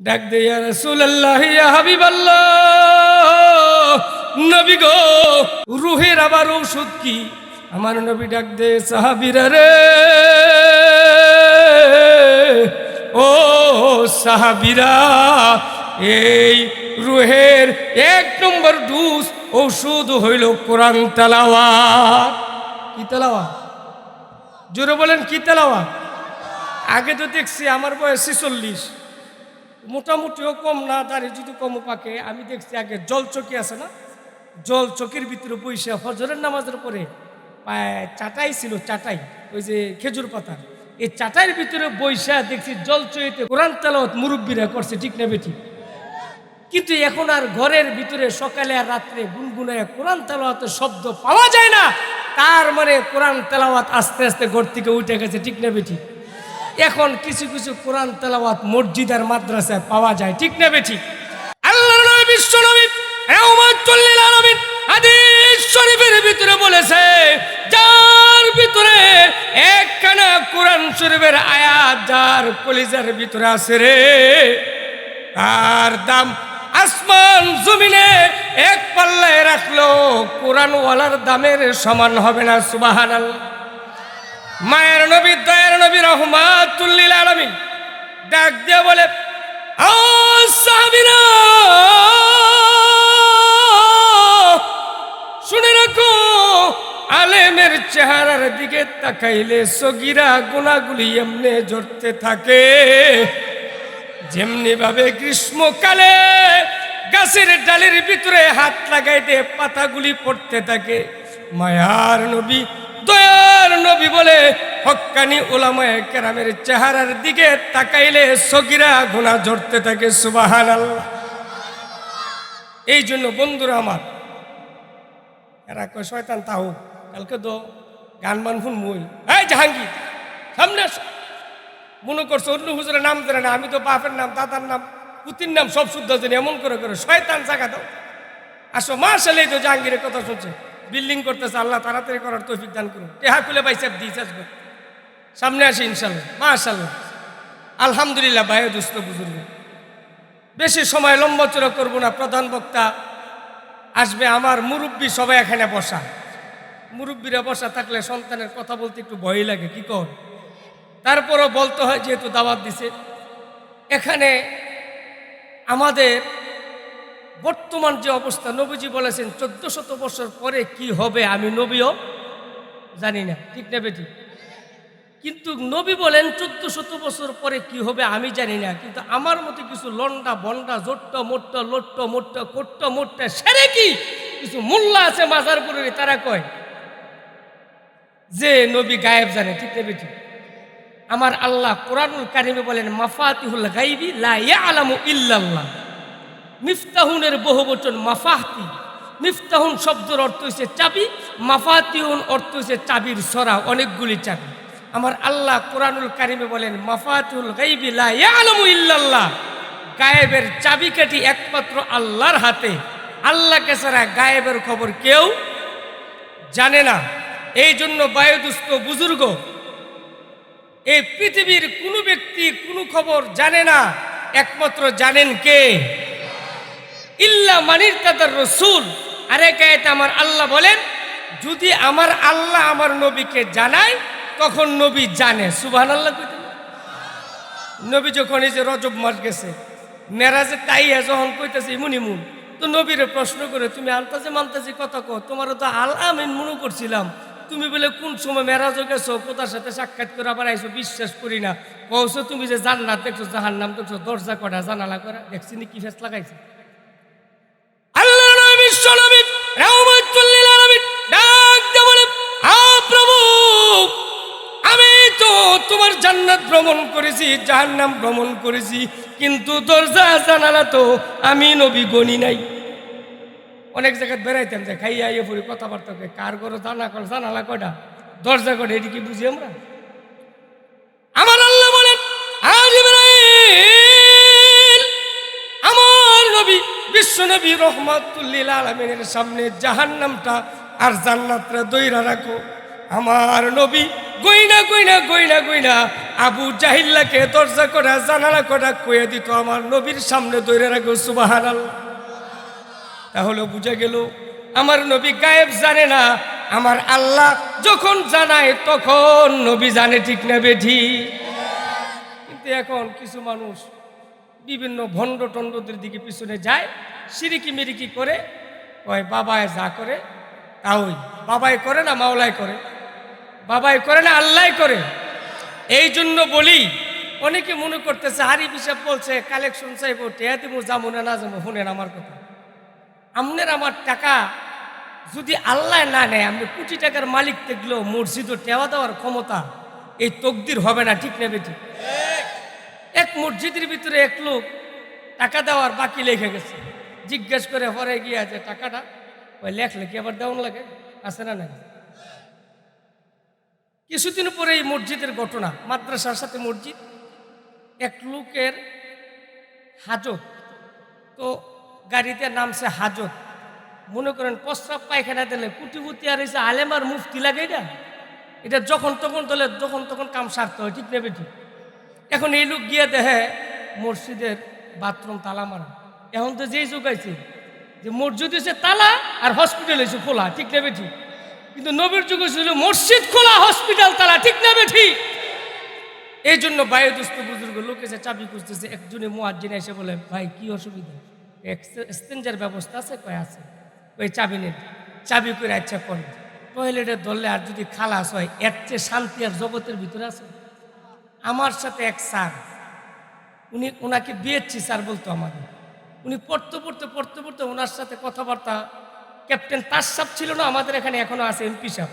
ডাক দে ইয়া রাসূলুল্লাহ ইয়া হাবিবাল্লাহ, নবী গো রুহের আবার ঔষধ কি? আমার নবী ডাক দে সাহাবীরা রে, ও সাহাবীরা, এই রুহের এক নম্বর ডোজ ঔষধ হইল কোরআন তেলাওয়াত। কি তেলাওয়াত? জোরে বলেন কি তেলাওয়াত? আগে তো দেখছি আমার বয়স 46, মোটামুটিও কম না, দাঁড়িয়ে যদি কমও পাকে। আমি দেখছি আগে জল চকি আছে না, জল চকির ভিতরে বইসা ফজরের নামাজের পরে চাটাই ছিল, চাটাই ওই যে খেজুর পাতা, এই চাটাইয়ের ভিতরে বইসা দেখছি জল চকিতে কোরআন তেলাওয়াত মুরব্বীরা করছে, ঠিক না বেঠিক? কিন্তু এখন আর ঘরের ভিতরে সকালে আর রাত্রে গুনগুনায় কোরআন তেলাওয়াতের শব্দ পাওয়া যায় না। তার মানে কোরআন তেলাওয়াত আস্তে আস্তে ঘর থেকে উঠে গেছে, ঠিক না বেঠিক? এখন কিছু কিছু কোরআন তেলাওয়াত মসজিদ আর মাদ্রাসায় পাওয়া যায়, ঠিক না বেঠিক? আল্লাহর নবী বিশ্ব নবী রাহমাতুল লিল আলামিন হাদিস শরীফের ভিতরে বলেছে, যার ভিতরে একখানা কোরআন শরীফের আয়াত যার কলিজার ভিতরে আছে রে, তার দাম আসমান জমিনে এক পাল্লায় রাখলো কোরআন ওয়ালার দামের সমান হবে না। সুবহানাল্লাহ। মায়ের নবী দয়ার নবী রাহমাতুল লিল আলামিন ডাক দিয়ে বলে, ও সাহাবীরা শুনে রাখো, আলেমের চেহারার দিকে তাকাইলে সগীরা গুনাহগুলি এমনি ঝরতে থাকে, যেমনি ভাবে গ্রীষ্মকালে গাছের ডালের ভিতরে হাত লাগাইতে পাতাগুলি পড়তে থাকে। মায়ার নবী দয়ার নবী বলে, হক্কানি উলামায়ে কেরামের চেহারার দিকে তাকাইলে সগীরা গুনাহ ঝরতে থাকে। সুবহানাল্লাহ। এই জন্য বন্ধুরা আমার, এরা কয় শয়তান তাও কালকে তো গান মান শুন মই, এই জাহাঙ্গীর সামনে আসো, মনে করছো অন্য হুজুরের নাম জানে না, আমি তো বাপের নাম দাদার নাম পুতির নাম সব শুদ্ধ জানি, এমন করে করে শয়তান জায়গা দাও। আসো মাশাআল্লাহ, তো জাহাঙ্গীরের কথা শুনছে, বিল্ডিং করতেছে, আল্লাহ তাড়াতাড়ি করার তৌফিক দান করুন, টেহা খুলে বাইসাব দিয়েছে, আসবে সামনে আসে ইনশাল্লাহ। মাশাআল্লাহ, আলহামদুলিল্লাহ। ভাই দুস্থ বুজুর্গ, বেশি সময় লম্বা চড়া করবো না, প্রধান বক্তা আসবে, আমার মুরব্বী সবাই এখানে বসা। মুরব্বীরা বসা থাকলে সন্তানের কথা বলতে একটু ভয় লাগে, কি কর, তারপরও বলতে হয় যেহেতু দাওয়াত দিছে। এখানে আমাদের বর্তমান যে অবস্থা, নবীজি বলেছেন 1400 বছর পরে কি হবে আমি নবীও জানি না, ঠিক না বেটি? কিন্তু নবী বলেন 1400 বছর পরে কি হবে আমি জানি না। কিন্তু আমার মতে কিছু লন্ডা বন্ডা জোট্ট মোট্ট লোট্ট মোট্ট কোট্ট মোট্ট সেরে কি কিছু মোল্লা আছে মাজারপুরের, তারা কয় যে নবী গায়েব জানে, ঠিক না বেটি? আমার আল্লাহ কোরআনুল কারিমে বলেন, মাফাতিহুল গাইবি লা ইয়ালামু ইল্লাল্লাহ। মিফতাহুনের বহুবচন মাফাহতি। মিফতাহুন শব্দের অর্থ হচ্ছে চাবি, মাফাতিহুন অর্থ হচ্ছে চাবির ছড়া, অনেকগুলি চাবি। আমার আল্লাহ কোরআনুল কারিমে বলেন, মাফাতিহুল গাইবি লা ইয়ালামু ইল্লাল্লাহ। গায়েবের চাবিকাঠি একমাত্র আল্লাহর হাতে, আল্লাহকে ছাড়া গায়েবের খবর কেউ জানে না। এই জন্য বায়ুদুস্থ বুজুর্গ, এই পৃথিবীর কোনো ব্যক্তি কোনো খবর জানে না, একমাত্র জানেন কে? ইল্লা মানির তাদার রসুল। আরেক আয়াতে আমার আল্লাহ বলেন, যদি আমার আল্লাহ আমার নবীকে জানায় তখন নবী জানে। সুবহানাল্লাহ। নবী যখন এই যে রজব মাস গেছে, মেরাজে তাইয়া যখন কইতেছে ইমুন ইমুন, তো নবীরে প্রশ্ন করে, তুমি আলতাজে মানতাজি কথা কো, তোমারও তো আল আমিন মনে করছিলাম, তুমি বলে কোন সময় মেরাজও গেছো, কোথার সাথে সাক্ষাৎ করে আবার আইসো, বিশ্বাস করি না। কওছো তুমি যে জান্নাত দেখছো, জাহান্নাম দেখছো, দরজা কটা জানালা করা দেখছি নি, কি ফেস লাগাইছে? আল্লাহ নবী বিশ্ব নবী রাহমাতুল লিল আলামিন ডাক দিয়ে বলে, প্রভু আমি তো তোমার জান্নাত ভ্রমণ করেছি, জাহান্নাম ভ্রমণ করেছি, কিন্তু দরজা জানালা তো আমি নবী গনি নাই। অনেক জায়গায় বেড়াইতাম, যে খাইয়া ইয়ে পড়ি কথাবার্তা, কার ঘরে জানালা কয়টা দরজা কয়টা, এটি কি বুঝি আমরা? আমার আল্লাহ বলেন, আমার নবী বিশ্ব নবী রাহমাতুল লিল আলামিনের সামনে জাহান্নামটা আর জান্নাতটা দইরা রাখো। আমার নবী গইনা গইনা গইনা গইনা আবু জাহিল্লাকে দরজা করা জানালা করা কয়ে দিত, আমার নবীর সামনে দৌড়ে রাখো সুবহানাল্লাহ। তাহলে বুঝা গেল আমার নবী গায়েব জানে না, আমার আল্লাহ যখন জানায় তখন নবী জানে, ঠিক না বেঠি? কিন্তু এখন কিছু মানুষ বিভিন্ন ভণ্ড টণ্ডদের দিকে পিছনে যায়, সিরিকি মিরিকি করে, ওই বাবায় যা করে তা ওই বাবাই করে না মাওলাই করে, বাবাই করে না আল্লাহ করে। এই জন্য বলি, অনেকে মনে করতেছে হারিফ হিসাব বলছে কালেকশন চাইবো, টেয়া দিব, যাবো না না যাবো। শুনেন আমার কথা, আপনার আমার টাকা যদি আল্লাহ না নেয়, আপনি কোটি টাকার মালিক থাকলেও মসজিদও টেওয়া দেওয়ার ক্ষমতা এই তকদির হবে না, ঠিক না বেটি? এক মসজিদের ভিতরে এক লোক টাকা দেওয়ার বাকি লেখে গেছে, জিজ্ঞেস করে পরে গিয়া যে টাকাটা ওই লেখলে কি আবার দেওয়ান লাগে, আছে না নাই? কিছুদিন পরে এই মসজিদের ঘটনা, মাদ্রাসার সাথে মসজিদ, এক লোকের হাজত, তো গাড়িতে নামছে হাজত, মনে করেন প্রস্রাব পায়খানা দিলে কুটিপুতি আর এসে আলেম আর মুফতি লাগে, এটা যখন তখন দলে যখন তখন কাম সারতে হয়, ঠিক নেবে ঠিক। এখন এই লোক গিয়ে দেখে মসজিদের বাথরুম তালা মারা। এখন তো যেই যুগ আছে যে মসজিদ হয়েছে তালা আর হসপিটাল হয়েছে খোলা, ঠিক নেবে ঠিক। কিন্তু নবীর যুগ ছিল মসজিদ খোলা হসপিটাল তালা, ঠিক নেবে ঠিক। এই জন্য বায়ুদুস্ত বুজুর্গ লোক এসে চাবি খুঁজতেছে, একজনে মুয়াজ্জিন এসে বলে, ভাই কি অসুবিধা, এক্সচেঞ্জের ব্যবস্থা আছে? কয় আছে। ওই চাবি নেন, চাবি করে ইচ্ছা করে টয়লেটে ধরলে আর যদি খালাস হয়, এর চেয়ে শান্তি আর জগতের ভিতরে আছে? আমার সাথে এক স্যার, ওনাকে বিয়েছি স্যার বলতো আমাদের, উনি পড়তে পড়তে পড়তে পড়তে ওনার সাথে কথাবার্তা, ক্যাপ্টেন তারসাব ছিল না আমাদের এখানে, এখনো আছে এমপি সাহেব,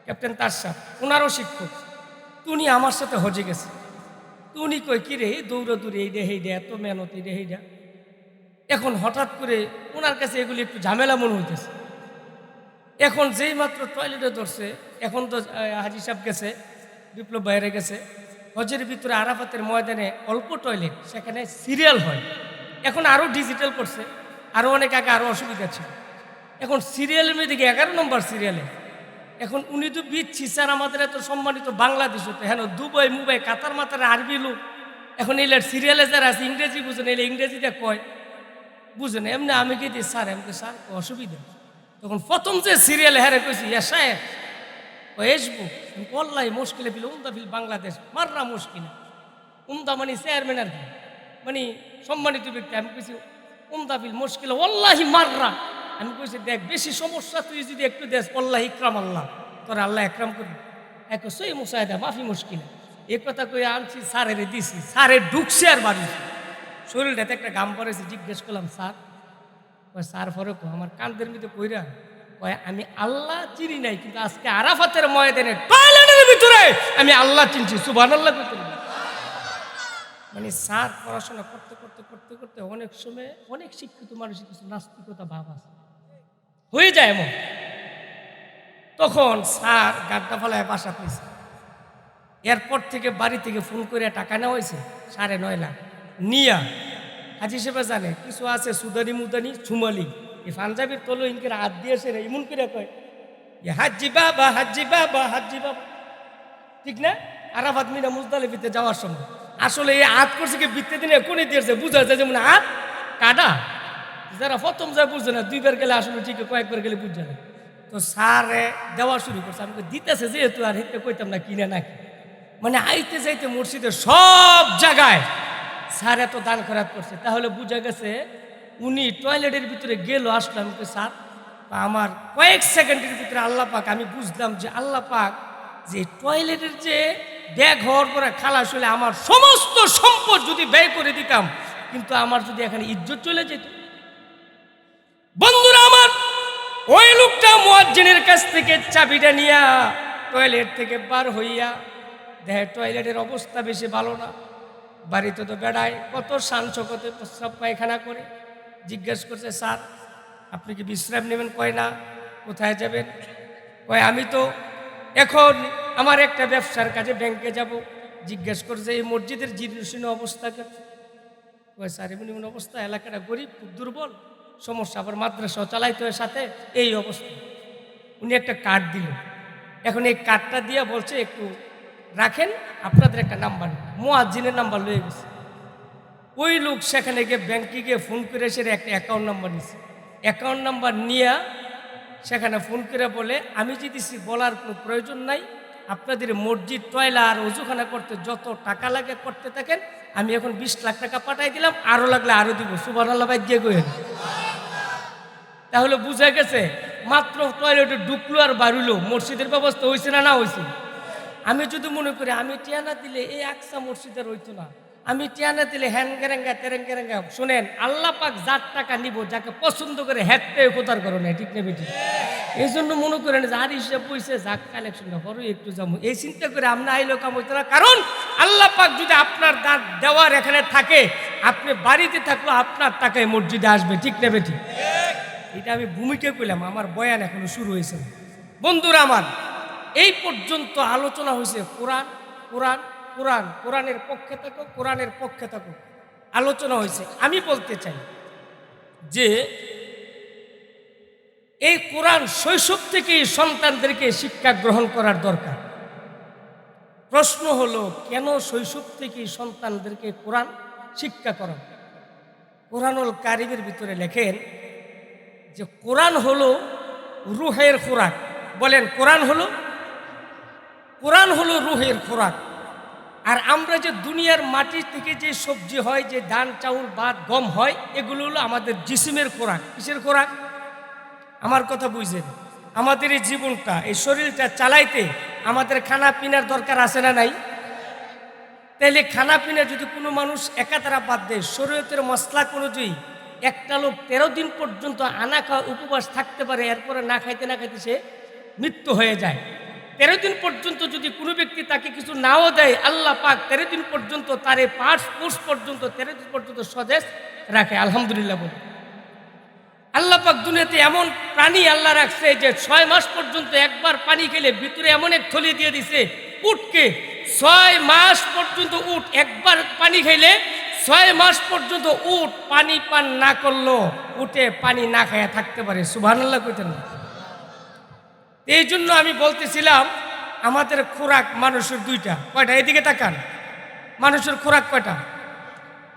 ক্যাপ্টেন তারসাব, ওনারও শিক্ষক। তো উনি আমার সাথে হজে গেছে। তো উনি কই কি রে দৌড়া দৌড়ে এই রে হেই রে, এত মেহনত এই রে হেই রে। এখন হঠাৎ করে ওনার কাছে এগুলি একটু ঝামেলা মনে হইতেছে। এখন যেই মাত্র টয়লেটে ধরছে, এখন তো হাজি সাহেব গেছে, বিপ্লব বাইরে গেছে, হজের ভিতরে আরাফাতের ময়দানে অল্প টয়লেট, সেখানে সিরিয়াল হয়। এখন আরও ডিজিটাল করছে, আরও অনেক আগে আরও অসুবিধা ছিল। এখন সিরিয়ালের মধ্যে 11 নম্বর সিরিয়ালে। এখন উনি তো বিচ্ছি স্যার, আমাদের এত সম্মানিত বাংলাদেশ হতো, হ্যাঁ দুবাই মুম্বাই কাতার মাতার আরবি লোক। এখন এলে সিরিয়ালে যারা আছে ইংরেজি বুঝেন, এলে ইংরেজিতে কয় বুঝেন, এমনি আমি কি দিই স্যার, এমনি স্যার অসুবিধা। তখন প্রথম যে সিরিয়ালে হ্যারে কইছি ইয়া সাহেব ও এসবো অল্লাহি মুশকিলে ফিল উমদা ফিল বাংলাদেশ মাররা মুশকিল, উমদা মানে চেয়ারম্যান আর কি, মানে সম্মানিত ব্যক্তি। আমি কইছি উমদা ফিল মুশকিল অল্লাহি মাররা। আমি কইছি দেখ বেশি সমস্যা তুই যদি একটু দেশ অল্লাহ ইকরাম আল্লাহ, তোর আল্লাহ একরাম করবি। এক সই মুসাইদা মাফি মুশকিল, এ কথা কই আনছি স্যারের দিছি, স্যারে ঢুকছে আর বাড়ি শরীরটাতে একটা গাম পড়েছে। জিজ্ঞেস করলাম স্যার, কয় স্যার ফরক আমার কান্দের মধ্যে কইরা কয় আমি আল্লাহ চিনি নাই, কিন্তু আজকে আরাফাতের ময়দানে টয়লেটের ভিতরে আমি আল্লাহ চিনছি, সুবহানাল্লাহ কইতে। মানে স্যার পড়াশোনা করতে করতে করতে করতে অনেক সময় অনেক শিক্ষিত মানুষের কিছু নাস্তিকতা ভাব আছে, হয়ে যায় এমন। তখন স্যার গাড্ডা ফলায় বাসা পেয়েছে। এরপর থেকে বাড়ি থেকে ফোন করে টাকা নেওয়া হয়েছে 9.5 লাখ নিয়া। হাজি সাহেব জানে কিছু আছে সুদানি মুদানি সুমালি, এই পাঞ্জাবির তলো ইনকে হাত দিয়েছে না, এমন করে কয় হাজি বাবা হাজি বাবা হাজি বাবা, ঠিক না? আরাফাত মিনা মুজদালিফাতে যাওয়ার সময় আসলে এই হাত করছে কি বৃত্তে দিনে কোনে দিয়েছে, বুঝা যায় যেমন হাত কাটা। যারা প্রথম যায় বুঝছে না, 2বার গেলে আসলে ঠিক, কয়েকবার গেলে বুঝছে না। তো স্যারে দেওয়া শুরু করছে, আমাকে দিতেছে যেহেতু আর হেঁটে কইতাম না কিনে নাকি। মানে আইতে যাইতে মসজিদের সব জায়গায় স্যার এত দান খরাত করছে। তাহলে বুঝা গেছে উনি টয়লেটের ভিতরে গেল, আসলো। আমি তো স্যার আমার কয়েক সেকেন্ডের ভিতরে আল্লাহ পাক, আমি বুঝলাম যে আল্লাহ পাক যে টয়লেটের যে ব্যাগ হওয়ার পরে খালাস হলে আমার সমস্ত সম্পদ যদি ব্যয় করে দিতাম, কিন্তু আমার যদি এখানে ইজ্জত চলে যেত। বন্ধুরা আমার, ওই লোকটা মুয়াজ্জিনের কাছ থেকে চাবিটা নিয়া টয়লেট থেকে বার হইয়া দেখে টয়লেটের অবস্থা বেশি ভালো না। বাড়িতে তো বেড়ায় কত সাংসকতে প্রস্রাব পায়খানা করে। জিজ্ঞেস করছে স্যার আপনি কি বিশ্রাম নেবেন? কয় না। কোথায় যাবেন? কয় আমি তো এখন আমার একটা ব্যবসার কাজে ব্যাংকে যাব। জিজ্ঞেস করছে এই মসজিদের জীর্ণশীর্ণ অবস্থা কেন? কয় স্যার এমন এমন অবস্থা, এলাকাটা গরিব, খুব দুর্বল, সমস্যা, আবার মাদ্রাসা চালাইতে হয় সাথে, এই অবস্থা। উনি একটা কার্ড দিল, এখন এই কার্ডটা দিয়ে বলছে একটু রাখেন, আপনাদের একটা নাম্বার, মুয়াজ্জিনের নাম্বার লয়ে গেছে। ওই লোক সেখানে গিয়ে ব্যাংকে গিয়ে ফোন করে সে একটা অ্যাকাউন্ট নাম্বার নিছে। অ্যাকাউন্ট নাম্বার নিয়ে সেখানে ফোন করে বলে, আমি যে দিছি বলার কোনো প্রয়োজন নাই, আপনাদের মসজিদ টয়লা আর ওজুখানা করতে যত টাকা লাগে করতে থাকেন, আমি এখন 20 লাখ টাকা পাঠাই দিলাম, আরও লাগলে আরও দিব। সুবহানাল্লাহ ভাই দিয়ে কইেন। তাহলে বুঝা গেছে মাত্র টয়লেটে ঢুকলো আর বাড়িলো, মসজিদের ব্যবস্থা হয়েছে না হয়েছে? আমি যদি মনে করি আমি টিয়ানা দিলে এই আকসা মসজিদের হইতো না, আমি টিয়ানা দিলে হ্যাঙ্গেরেঙ্গা তেরেঙ্গেরেঙ্গা, শুনেন আল্লাহ পাক যার টাকা নিব, যাকে পছন্দ করে হ্যাটে কোথার করো না, ঠিক নেবে ঠিক। এই জন্য মনে করেন যে আর হিসেব পয়সা যাক কালেকশনটা করো একটু যাবো, এই চিন্তা করে আমরা আইলো কাম হইতো না। কারণ আল্লাহ পাক যদি আপনার দেওয়ার এখানে থাকে, আপনি বাড়িতে থাকলো আপনার টাকায় মসজিদে আসবে, ঠিক নেবে ঠিক। এটা আমি ভূমিকা করলাম, আমার বয়ান এখনো শুরু হয়েছে। বন্ধুরা আমার, এই পর্যন্ত আলোচনা হয়েছে কোরআন কোরআন কোরআন, কোরআনের পক্ষে থাকো, কোরআনের পক্ষে থাকো আলোচনা হয়েছে। আমি বলতে চাই যে এই কোরআন শৈশব থেকেই সন্তানদেরকে শিক্ষা গ্রহণ করার দরকার। প্রশ্ন হলো, কেন শৈশব থেকেই সন্তানদেরকে কোরআন শিক্ষা করা? কোরআনুল কারীমের ভিতরে লেখেন যে কোরআন হলো রুহের খোরাক। বলেন, কোরআন হলো রুহের খোরাক। আর আমরা যে দুনিয়ার মাটি থেকে যে সবজি হয়, যে ধান চাউল ভাত গম হয়, এগুলো হলো আমাদের জিসিমের খোরাক। কিসের খোরাক? আমার কথা বুঝছেন? আমাদের এই জীবনটা, এই শরীরটা চালাইতে আমাদের খানা পিনার দরকার আছে না নাই? তাইলে খানা পিনা যদি কোনো মানুষ একাতারা বাদ দেয়, শরীয়তের মশলা অনুযায়ী একটা লোক 13 দিন পর্যন্ত আনা খাওয়া উপবাস থাকতে পারে, এরপরে না খাইতে সে মৃত্যু হয়ে যায়। 13 দিন পর্যন্ত যদি কোনো ব্যক্তি তাকে কিছু নাও দেয়, আল্লাহ পাক 13 দিন পর্যন্ত তার পাঁচ কোষ পর্যন্ত 13 দিন পর্যন্ত সতেজ রাখে। আলহামদুলিল্লাহ বলে। আল্লাহ পাক দুনিয়াতে এমন প্রাণী আল্লাহ রাখছে যে 6 মাস পর্যন্ত একবার পানি খেলে ভিতরে এমন এক থলি দিয়ে দিছে উটকে, 6 মাস পর্যন্ত উট একবার পানি খাইলে 6 মাস পর্যন্ত উট পানি পান না করলো উঠে পানি না খায়া থাকতে পারে। সুবহানাল্লাহ কইতেন না? এই জন্য আমি বলতেছিলাম আমাদের খোরাক মানুষের দুইটা। কয়টা? এদিকে তাকান। মানুষের খোরাক কয়টা?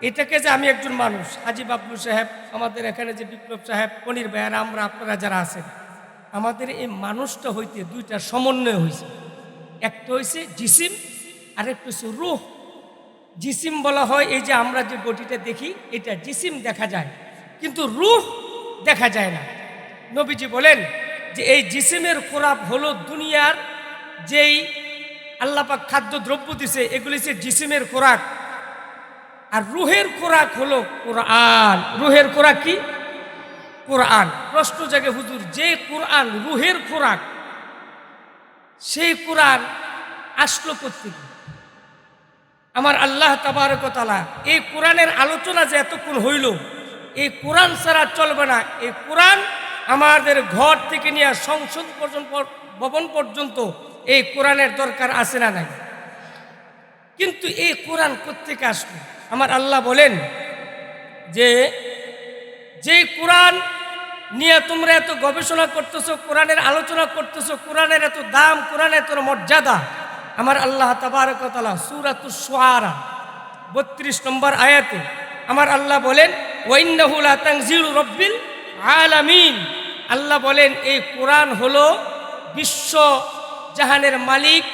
এটাকে যে আমি একজন মানুষ, হাজি বাবলু সাহেব, আমাদের এখানে যে বিপ্লব সাহেব, পনির ভাইয়ার, আমরা আপনারা যারা আছেন, আমাদের এই মানুষটা হইতে দুইটা সমন্বয় হয়েছে। একটা হয়েছে জিসিম, আর একটা হচ্ছে রূহ। জিসিম বলা হয় এই যে আমরা যে বডিটা দেখি, এটা জিসিম দেখা যায়, কিন্তু রূহ দেখা যায় না। নবীজি বলেন যে এই জিসিমের খোরাক হলো দুনিয়ার যেই আল্লাহ পাক খাদ্য দ্রব্য দিছে, এগুলি হচ্ছে জিসিমের খোরাক। আর রুহের খোরাক হলো কোরআন। রুহের খোরাক কি? কোরআন। প্রশ্ন জাগে, হুজুর যে কোরআন রুহের খোরাক, সেই কোরআন আসলো কোত্থেকে? আমার আল্লাহ তাবারক ওয়া তাআলা এই কোরআনের আলোচনা যে এতক্ষণ হইল, এই কোরআন ছাড়া চলবে না। এই কোরআন আমাদের ঘর থেকে নিয়ে সংসদ ভবন পর্যন্ত এই কোরআনের দরকার আছে না নাই? কিন্তু এই কোরআন কোত্থেকে আসলো? আমার আল্লাহ বলেন যে কোরআন নিয়ে তোমরা এত গবেষণা করতেছো, কোরআনের আলোচনা করতেছো, কোরআনের এত দাম, কোরআনের এত মর্যাদা, আমার আল্লাহ তাবারক ওয়া তাআলা সূরাতুশ শুআরা 32 নম্বর আয়াতে আমার আল্লাহ বলেন, ওয়া ইন্নাহু লাতানজিলু রাব্বিল আলামিন। আল্লাহ বলেন এই কোরআন হলো বিশ্ব জাহানের মালিক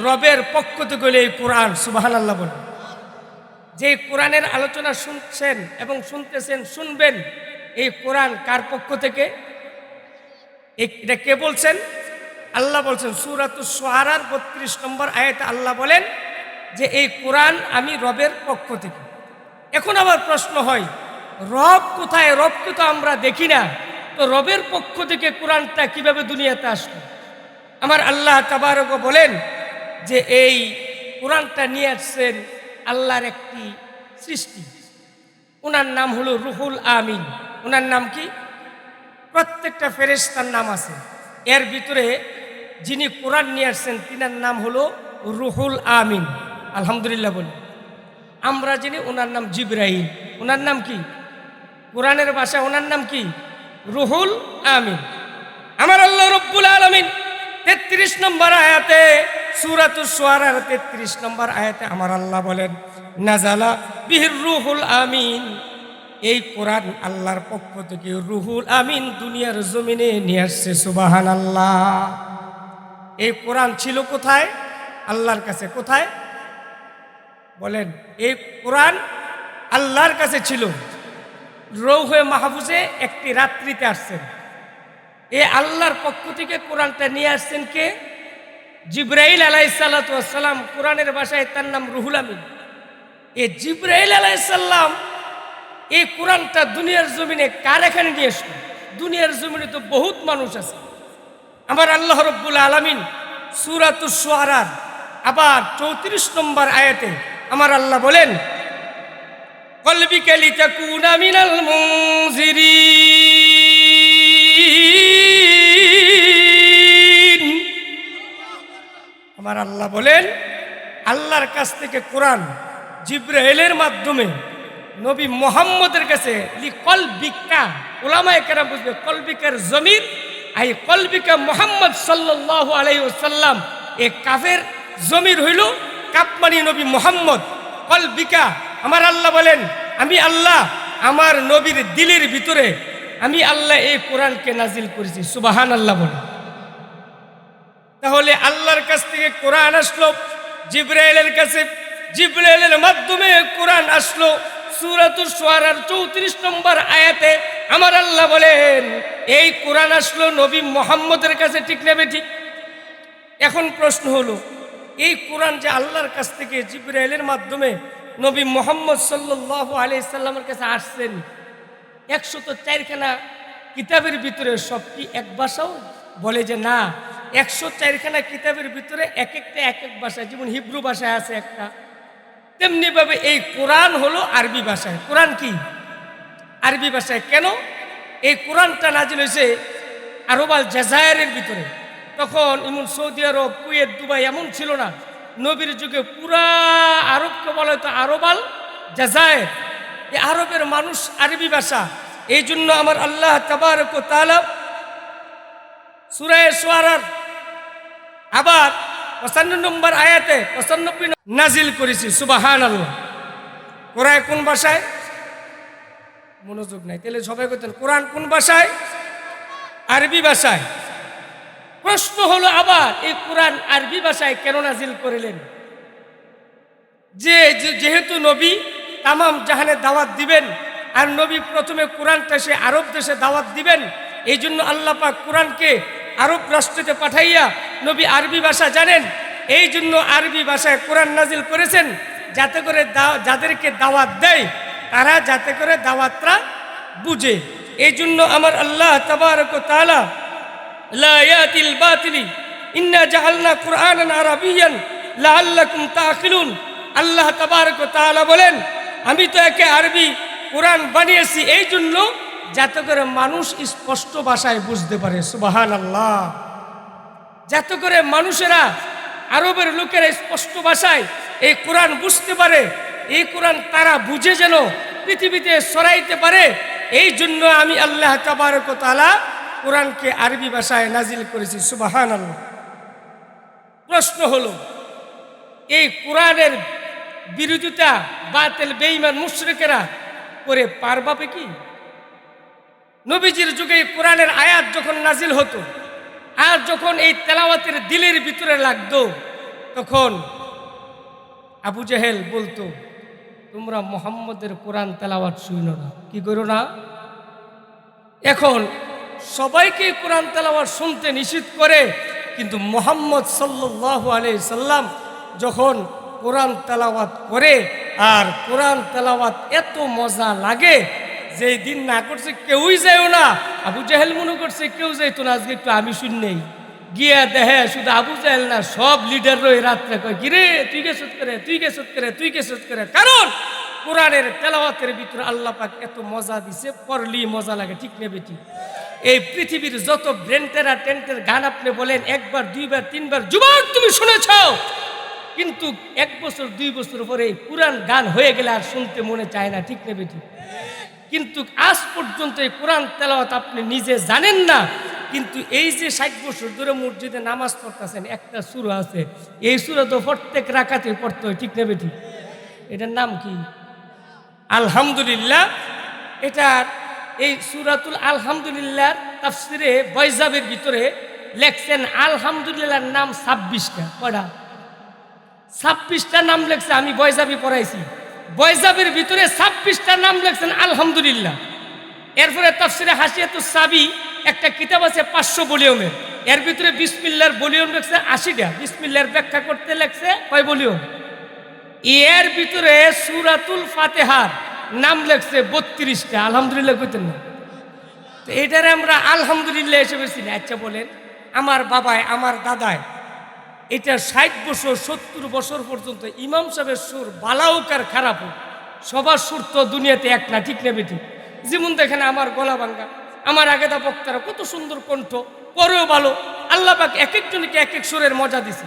রবের পক্ষ থেকে এই কোরআন। সুবহানাল্লাহ বলেন। যে কোরআনের আলোচনা শুনছেন এবং শুনতেছেন, শুনবেন, এই কোরআন কার পক্ষ থেকে? এটা কে বলছেন? আল্লাহ বলছেন। সূরাতুশ শুআরার 32 নম্বর আয়াতে আল্লাহ বলেন যে এই কোরআন আমি রবের পক্ষ থেকে। এখন আবার প্রশ্ন হয়, রব কোথায়? রবকে তো আমরা দেখি না, তো রবের পক্ষ থেকে কোরআনটা কিভাবে দুনিয়াতে আসলো? আমার আল্লাহ তাবারক বলেন যে এই কোরআনটা নিয়ে আসছেন আল্লাহর একটি সৃষ্টি, ওনার নাম হলো রুহুল আমিন। ওনার নাম কি? প্রত্যেকটা ফেরেশতার নাম আছে, এর ভিতরে যিনি কোরআন নিয়ে আসছেন তিনার নাম হলো রুহুল আমিন। আলহামদুলিল্লাহ বলি। আমরা যিনি, ওনার নাম জিবরাইল। ওনার নাম কি? কোরআনের ভাষা ওনার নাম কি? রুহুল আমিন। আমার আল্লাহ রব্বুল আলামিন 33 নম্বর আয়াতে, সূরাতুশ শুআরার 33 নম্বর আয়াতে আমার আল্লাহ বলেন, নাজালা বিহির রূহুল আমিন, এই কোরআন আল্লাহর পক্ষ থেকে রুহুল আমিন দুনিয়ার জমিনে নিয়ে আসছে। সুবহানাল্লাহ। এই কোরআন ছিল কোথায়? আল্লাহর কাছে। কোথায় বলেন? এই কোরআন আল্লাহর কাছে ছিল, লৌহে মাহফুজে একটি রাত্রিতে আসছেন। এ আল্লাহর পক্ষ থেকে কোরআনটা নিয়ে আসছেন কে? জিবরাইল আলাইহিসসালাতু ওয়াসসালাম। কোরআনের ভাষায় তার নাম রুহুল আমিন। এ জিবরাইল আলাইহিসসালাম এই কোরআনটা দুনিয়ার জমিনে কার এখানে নিয়ে আসলো? দুনিয়ার জমিনে তো বহুত মানুষ আছে। আমার আল্লাহ রাব্বুল আলামিন সূরাতুশ শুআরার আবার 34 নম্বর আয়াতে আমার আল্লাহ বলেন, কলবিকা লিতাকুনা মিনাল মুনজিরিন। আমার আল্লাহ বলেন, আল্লাহর কাছ থেকে কোরআন জিবরাইলের মাধ্যমে নবী মুহাম্মদের কাছে কলবিকা, উলামায়ে কেরাম বুঝবে কলবিকার জমির আই কলবিকা মুহাম্মদ সাল্লাল্লাহু আলাইহি ওয়াসাল্লাম। এ কাফের জমির হইল কাপ মানে নবী মুহাম্মদ। কলবিকা, আমার আল্লাহ বলেন আমি আল্লাহ আমার নবীর দিলের ভিতরে আমি আল্লাহ এই কোরআনকে নাজিল করেছি। সুবহানাল্লাহ বলেন। তাহলে আল্লাহর কাছ থেকে কোরআন আসলো জিবরাইলের কাছে, জিবরাইলের মাধ্যমে কোরআন আসলো। সূরাতুশ শুআরার 34 নম্বর আয়াতে আমার আল্লাহ বলেন, এই কোরআন আসলো নবী মুহাম্মদের কাছে। ঠিক না বেঠিক? এখন প্রশ্ন হলো, এই কোরআন যে আল্লাহর কাছ থেকে জিবরাইলের মাধ্যমে নবী মুহাম্মদ সাল্লাল্লাহু আলাইহি সাল্লামের কাছে আসছেন, 104খানা কিতাবের ভিতরে সব কি এক ভাষাও? বলে যে না, 104খানা কিতাবের ভিতরে এক একটা এক এক ভাষায়, যেমন হিব্রু ভাষায় আছে একটা, তেমনি ভাবে এই কোরআন হলো আরবি ভাষায়। কোরআন কি? আরবি ভাষায়। কেন? এই কোরআনটা নাজিল হয়েছে আরব আল জাজায়েরের ভিতরে। তখন এমন সৌদি আরব, কুয়েত, দুবাই এমন ছিল না। নবীর যুগে পুরা আরবকে বলা হতো আরব আল জাজায়ের। এই আরবের মানুষ আরবি ভাষা। এই জন্য আমার আল্লাহ তাবারক ওয়া তাআলা সূরা শুআরার আবার 95 নম্বর আয়াতে 95 নাজিল করেছি। সুবহানাল্লাহ। কোরআন কোন ভাষায়? মনোযোগ নাই। তাহলে সবাই বলতেন কোরআন কোন ভাষায়? আরবি ভাষায়। প্রশ্ন হলো আবার এই কোরআন আরবি ভাষায় কেন নাজিল করিলেন? যেহেতু নবী তামাম জাহানে দাওয়াত দিবেন, আর নবী প্রথমে কোরআনটা সে আরব দেশে দাওয়াত দিবেন, এই জন্য আল্লাহ পাক কোরআনকে আরব রাষ্ট্রতে পাঠাইয়া নবী আরবি ভাষা জানেন, এই জন্য আরবি ভাষায় কোরআন নাজিল করেছেন, যাতে করে যাদেরকে দাওয়াত দেয় তারা যাতে করে দাওয়াতটা বুঝে। এই জন্য আমার আল্লাহ তাবারক ওয়া তাআলা লা ইয়াতিল বাতিলি ইন্না জাআলনা কুরআনান আরাবিয়ান লাআল্লাকুম তাআকিলুন। আল্লাহ তাবারক ওয়া তাআলা বলেন, আমি তো একে আরবি কোরআন বানিয়েছি এই জন্য যাতে করে মানুষ স্পষ্ট ভাষায় বুঝতে পারে। সুবহানাল্লাহ। যাতে করে মানুষেরা, আরবের লোকেরা স্পষ্ট ভাষায় এই কোরআন বুঝতে পারে, এই কোরআন তারা বুঝে যেন পৃথিবীতে ছড়াইতে পারে, এই জন্য আমি আল্লাহ তাবারক ওয়া তাআলা কোরআনকে আরবি ভাষায় নাজিল করেছি। সুবহানাল্লাহ। প্রশ্ন হলো, এই কোরআনের বিরোধিতা বাতিল বেঈমান মুশরিকেরা করে পারবে কি? নবীজির যুগে কোরআনের আয়াত যখন নাজিল হতো আর যখন এই তেলাওয়াতের দিলের ভিতরে লাগতো, তখন আবু জেহেল বলতো, তোমরা মুহাম্মদের কোরআন তেলাওয়াত শুনো না, কি করো না? এখন সবাইকে কোরআন তেলাওয়াত শুনতে নিষেধ করে, কিন্তু মুহাম্মদ সাল্লাল্লাহু আলাইহি সাল্লাম যখন কোরআন তেলাওয়াত করে, আর কোরআন তেলাওয়াত এত মজা লাগে, যেই দিন না করছে কেউই যায়ও না। আবু জেহেল মনে করছে কেউ যাইতো না, আজকে একটু আমি শুননেই গিয়া দেহে শুধু আবু জেহেল না, সব লিডার রয়ে রাত্রে কয়, কিরে তুই কে সুদ করে, তুই কে সুদ করে, তুই কে সুদ করে। কারণ কোরআনের তেলাওয়াতের ভিতরে আল্লাহ পাক এত মজা দিছে, পড়লি মজা লাগে। ঠিক না বেটি? এই পৃথিবীর যত ব্রেন্টেরা টেন্টের গান আপনি বলেন, একবার, দুইবার, তিনবার যুবক তুমি শুনেছ, কিন্তু 1 বছর 2 বছর পরে কোরআন গান হয়ে গেলে আর শুনতে মনে চায় না। ঠিক না বেটি? কিন্তু আজ পর্যন্ত এই কোরআন তেলাওয়াত আপনি নিজে জানেন না, কিন্তু এই যে 60 বছর ধরে মসজিদে নামাজ পড়তেছেন, একটা সূরা আছে, এই সূরা তো প্রত্যেক রাকাতে পড়তে হয়, ঠিক না বেঠিক? এটার নাম কি? আলহামদুলিল্লাহ। এটার এই সূরাতুল আলহামদুলিল্লাহ তাফসিরে বয়জাবের ভিতরে লেখছেন আলহামদুলিল্লাহর নাম 26টা। কয়টা? 26টা নাম লেখছে। আমি বয়জাবি পড়াইছি, বয়জাবের ভিতরে 26টা নাম লেখছেন আলহামদুলিল্লাহ। এরপরে তাফসিরে হাসিয়াতুস সাবি একটা কিতাব আছে 500 ভলিউমের, এর ভিতরে বিসমিল্লাহর ভলিউম লেখছে 80টা। বিসমিল্লাহর ব্যাখ্যা করতে লেখছে কয় ভলিউম? এর ভিতরে সূরাতুল ফাতিহার নাম লেখছে 32টা। আলহামদুলিল্লাহ কইতেন না? তো এটারে আমরা আলহামদুলিল্লাহ হিসেবে চিনি। আচ্ছা বলেন, আমার বাবায় আমার দাদায় এটা 60 বছর 70 বছর পর্যন্ত ইমাম সাহেবের সুর বালাউকার খারাপ হোক, সবার সুর তো দুনিয়াতে এক না, ঠিক না বেঠিক? যেমন দেখেন আমার গলা ভাঙ্গা, আমার আগেদা বক্তারা কত সুন্দর কণ্ঠ, পরেও ভালো। আল্লাহ পাক এক একজনকে এক এক সুরের মজা দিছে।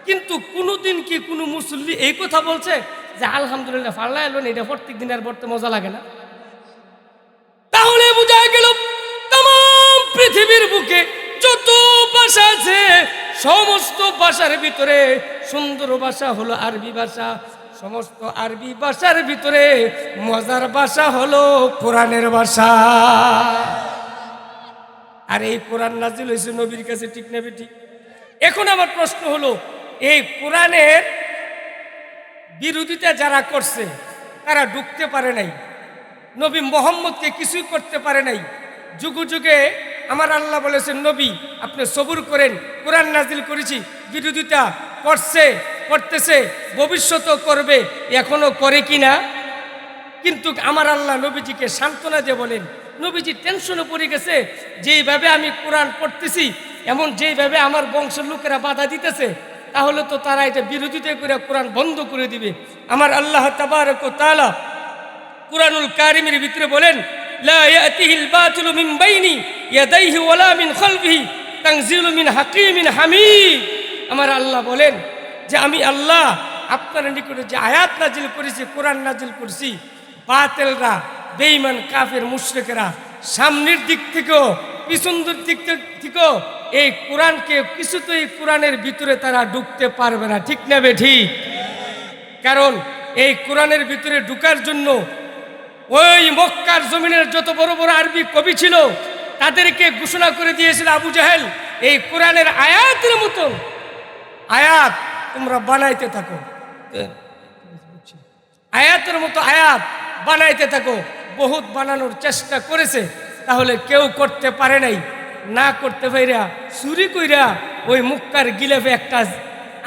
কিন্তু কোনোদিন কি কোনো মুসল্লি এই কথা বলছে যে আলহামদুলিল্লাহ ফাল্লা এলো এটা প্রত্যেক দিনের পড়তে মজা লাগে না? তাহলে বোঝা গেল তাম পৃথিবীর বুকে যত ভাষা আছে সমস্ত ভাষার ভিতরে সুন্দর ভাষা হলো আরবি ভাষা। সমস্ত আরবি ভাষার ভিতরে মজার ভাষা হলো কোরআনের ভাষা। আর এই কোরআন নাজিল হয়েছে নবীর কাছে, ঠিক না বেঠিক? এখন আমার প্রশ্ন হলো, এই কোরআনের বিরোধিতা যারা করছে তারা ঢুকতে পারে নাই, নবী মোহাম্মদকে কিছুই করতে পারে নাই। যুগে যুগে আমার আল্লাহ বলেছেন নবী আপনি সবুর করেন, কোরআন নাজিল করেছি। বিরোধিতা করছে, করতেছে, ভবিষ্যতেও করবে, এখনো করে কিনা? কিন্তু আমার আল্লাহ নবীজিকে সান্ত্বনা দিয়ে বলেন, নবীজি টেনশনে পড়ে গেছে, যেইভাবে আমি কোরআন পড়তেছি এমন যেইভাবে আমার বংশের লোকেরা বাধা দিতেছে, তাহলে তো তারা এটা বিরোধিতা করে কোরআন বন্ধ করে দিবে। আমার আল্লাহ তাবারক ওয়া তাআলা কুরআনুল কারীমের ভিতরে বলেন, লা ইয়াতিহিল বাতিলু মিন বাইনি ইয়াদাইহি ওয়ালা মিন খালফিহি তানজিলু মিন হাকীমিন হামিদ। আমার আল্লাহ বলেন যে আমি আল্লাহ আপনার নিকটে যে আয়াত নাজিল করেছি, কোরআন নাজিল করেছি, বাতিলরা, বেঈমান, কাফের, মুশরিকরা সামনের দিক থেকেও পিছনের দিক থেকেও এই কোরআনকে কিছুতেই কোরআনের ভিতরে তারা ঢুকতে পারবে না, ঠিক না বেঠিক? কারণ এই কোরআনের ভিতরে ঢুকার জন্য ওই মক্কার জমিনের যত বড় বড় আরবি কবি ছিল তাদেরকে ঘোষণা করে দিয়েছিল আবু জাহেল, এই কোরআনের আয়াতের মতো আয়াত তোমরা বানাইতে থাকো, আয়াতের মতো আয়াত বানাইতে থাকো। বহুত বানানোর চেষ্টা করেছে, তাহলে কেউ করতে পারে নাই। না করতে পাইরা চুরি কইরা ওই মুক্কার গিলাফে একটা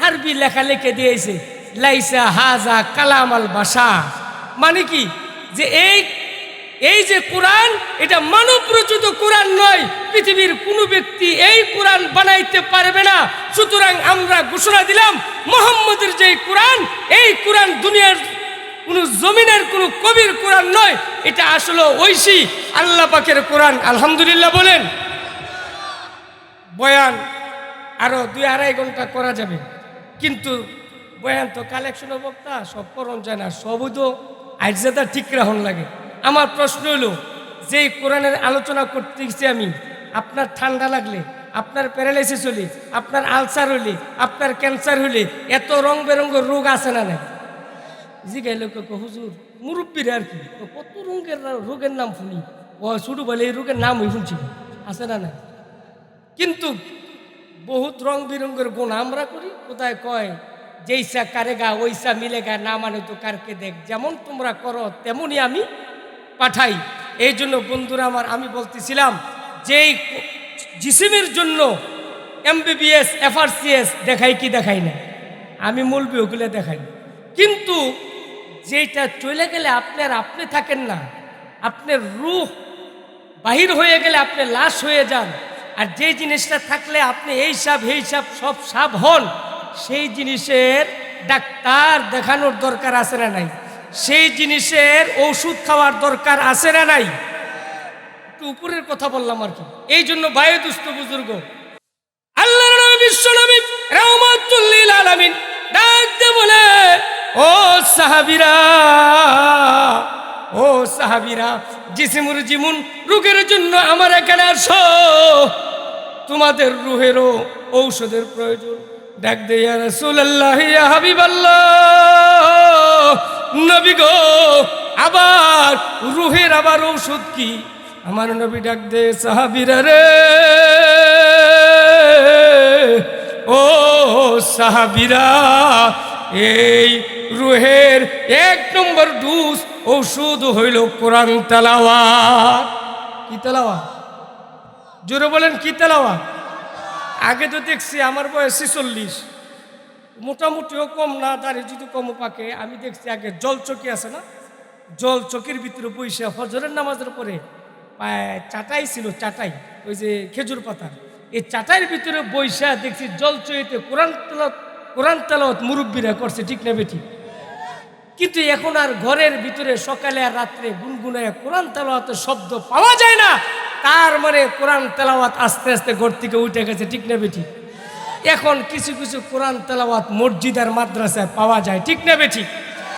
আরবি লেখা লিখে দিয়েছে, লাইসা হাজা কালাম আল বাশা। মানে কি? যে এই যে কোরআন, এটা মানব রচিত কোরআন নয়, পৃথিবীর কোনো ব্যক্তি এই কোরআন বানাইতে পারবে না। সুতরাং আমরা ঘোষণা দিলাম মুহাম্মদের যে কোরআন, এই কোরআন দুনিয়ার কোন জমিনের কোন কবির কোরআন নয়, এটা আসলে ঐশী আল্লাহ পাকের কোরআন। আলহামদুলিল্লাহ বলেন। বয়ান আরো 2-2.5 ঘন্টা করা যাবে, কিন্তু বয়ান তো কালেকশনের বক্তা, সব করণ যায় না, সবই তো আইজাদা ঠিক রাখুন লাগে। আমার প্রশ্ন হলো, যে কোরআনের আলোচনা করতে গেছি আমি, আপনার ঠান্ডা লাগলে, আপনার প্যারালাইসিস হলে, আপনার আলসার হলে, আপনার ক্যান্সার হলে, এত রং বেরঙ্গের রোগ আছে না নাই? জিগাইল হুজুর মুরব্বীর আর কি কত রোগের নাম শুনি, ও শুরু বলে এই রোগের নাম হই শুনছি, আছে না নাই? কিন্তু বহুত রং বেরঙ্গের গুণ আমরা করি। কোথায় কয় যেইসা কারেগা ওইসা মিলেগা, না মানে তো কারকে দেখ, যেমন তোমরা করো তেমনই আমি পাঠাই। এই জন্য বন্ধুরা আমার, আমি বলতেছিলাম যেই জিসিমের জন্য MBBS FRCS দেখাই কি দেখাই না, আমি মূলবি ওগুলো দেখাই, কিন্তু যেটা চলে গেলে আপনি থাকেন না, আপনার রূহ বাহির হয়ে গেলে আপনি লাশ হয়ে যান, আর যে জিনিসটা থাকলে আপনি এই সাব সব সাব হন, সেই জিনিসের ডাক্তার দেখানোর দরকার আছে না নাই? সেই জিনিসের ওষুধ খাওয়ার দরকার আছে না নাই? একটু উপরের কথা বললাম আর কি। এই জন্য ভাই দুস্থ বুজুর্গ, আল্লাহর নবী বিশ্ব নবী রাহমাতুল লিল আলামিন ডাকতে বলে, ও সাহাবীরা, ও সাহাবীরা, জিসমুর জিমুন রোগের জন্য আমার এখানে আসো। তোমাদের রুহেরও ঔষধের প্রয়োজন। ডাক দে ইয়া রাসূলুল্লাহ, ইয়া হাবিবাল্লাহ, নবী গো, আবার রুহের আবার ঔষধ কি? আমার নবী ডাক দে, সাহাবীরা রে, ও সাহাবীরা, এই রুহের 1 নম্বর ডোজ ঔষধ হইল কোরআন তেলাওয়াত। কি তেলাওয়াত? জোরে বলেন, কি তেলাওয়াত? আগে তো দেখছি আমার বয়স 46, মোটামুটিও কম না, দাঁড়ি যদি কম পাকে। আমি দেখছি আগে জল চকি আছে না, জল চকির ভিতরে বইসা ফজরের নামাজের পরে চাটাই ছিল, চাটাই, ওই যে খেজুর পাতা, এই চাটাইয়ের ভিতরে বইসা দেখছি জল চকিতে কোরআন তেলাওয়াত মুরব্বীরা করছে, ঠিক না বেটি? কিন্তু এখন আর ঘরের ভিতরে সকালে আর রাত্রে গুনগুনায় কোরআন তেলাওয়াতের শব্দ পাওয়া যায় না। তার মানে কোরআন তেলাওয়াত আস্তে আস্তে ঘর থেকে উঠে গেছে, ঠিক না বেটি? এখন কিছু কিছু কোরআন তেলাওয়াত মসজিদ আর মাদ্রাসায় পাওয়া যায়, ঠিক না বেটি?